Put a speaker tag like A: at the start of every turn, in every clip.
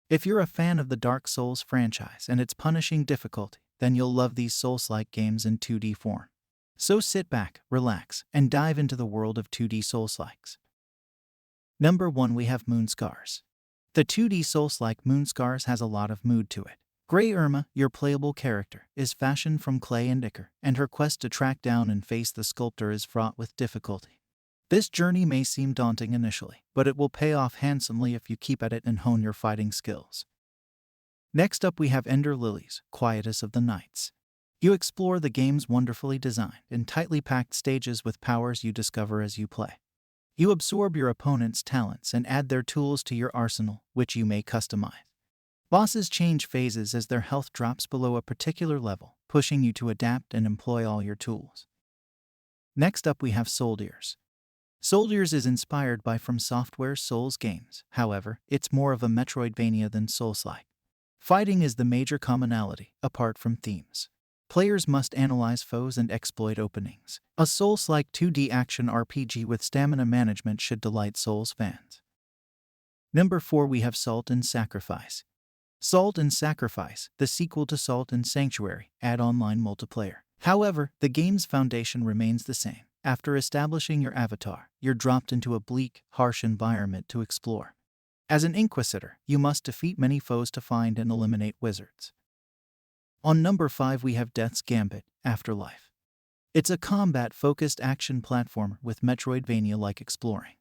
A: If you're a fan of the Dark Souls franchise and its punishing difficulty, then you'll love these Souls-like games in 2D form. So sit back, relax, and dive into the world of 2D Soulslikes. Number 1, we have Moonscars. The 2D Soulslike Moonscars has a lot of mood to it. Grey Irma, your playable character, is fashioned from clay and ichor, and her quest to track down and face the sculptor is fraught with difficulty. This journey may seem daunting initially, but it will pay off handsomely if you keep at it and hone your fighting skills. Next up we have Lilies, Quietus of the Knights. You explore the game's wonderfully designed and tightly packed stages with powers you discover as you play. You absorb your opponent's talents and add their tools to your arsenal, which you may customize. Bosses change phases as their health drops below a particular level, pushing you to adapt and employ all your tools. Next up we have Souldiers. Souldiers is inspired by From Software's Souls games, however, it's more of a Metroidvania than Soulslike. Fighting is the major commonality, apart from themes. Players must analyze foes and exploit openings. A Souls-like 2D action RPG with stamina management should delight Souls fans. Number 4, we have Salt and Sacrifice. Salt and Sacrifice, the sequel to Salt and Sanctuary, add online multiplayer. However, the game's foundation remains the same. After establishing your avatar, you're dropped into a bleak, harsh environment to explore. As an Inquisitor, you must defeat many foes to find and eliminate wizards. On number 5 we have Death's Gambit, Afterlife. It's a combat-focused action platformer with Metroidvania-like exploring.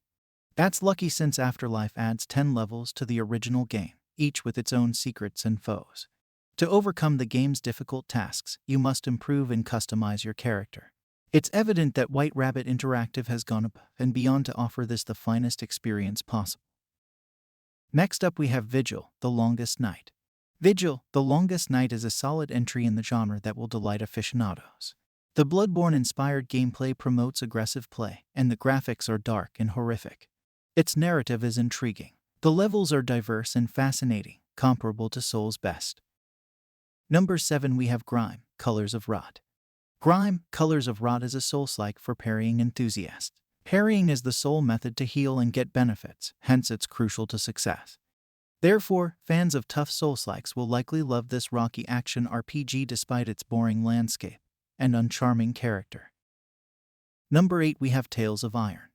A: That's lucky since Afterlife adds 10 levels to the original game, each with its own secrets and foes. To overcome the game's difficult tasks, you must improve and customize your character. It's evident that White Rabbit Interactive has gone above and beyond to offer this the finest experience possible. Next up we have Vigil, The Longest Night. Vigil, The Longest Night is a solid entry in the genre that will delight aficionados. The Bloodborne-inspired gameplay promotes aggressive play, and the graphics are dark and horrific. Its narrative is intriguing. The levels are diverse and fascinating, comparable to Souls' best. Number 7 we have Grime, Colors of Rot. Grime, Colors of Rot is a Soulslike for parrying enthusiasts. Parrying is the sole method to heal and get benefits, hence it's crucial to success. Therefore, fans of tough Soulslikes will likely love this rocky action RPG despite its boring landscape and uncharming character. Number 8 we have Tales of Iron.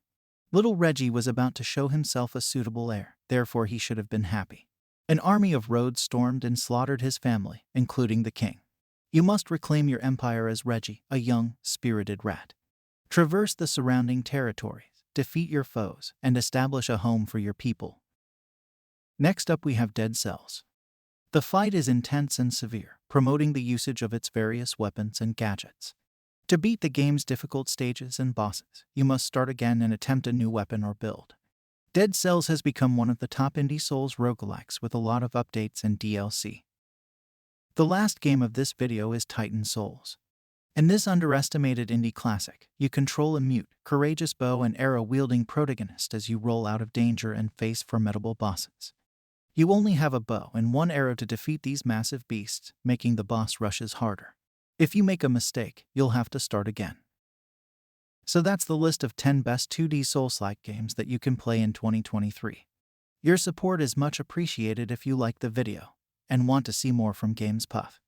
A: Little Reggie was about to show himself a suitable heir, therefore he should have been happy. An army of roads stormed and slaughtered his family, including the king. You must reclaim your empire as Reggie, a young, spirited rat. Traverse the surrounding territories, defeat your foes, and establish a home for your people. Next up we have Dead Cells. The fight is intense and severe, promoting the usage of its various weapons and gadgets. To beat the game's difficult stages and bosses, you must start again and attempt a new weapon or build. Dead Cells has become one of the top indie Souls roguelikes with a lot of updates and DLC. The last game of this video is Titan Souls. In this underestimated indie classic, you control a mute, courageous bow and arrow-wielding protagonist as you roll out of danger and face formidable bosses. You only have a bow and one arrow to defeat these massive beasts, making the boss rushes harder. If you make a mistake, you'll have to start again. So that's the list of 10 best 2D Souls-like games that you can play in 2023. Your support is much appreciated if you like the video and want to see more from Games Puff.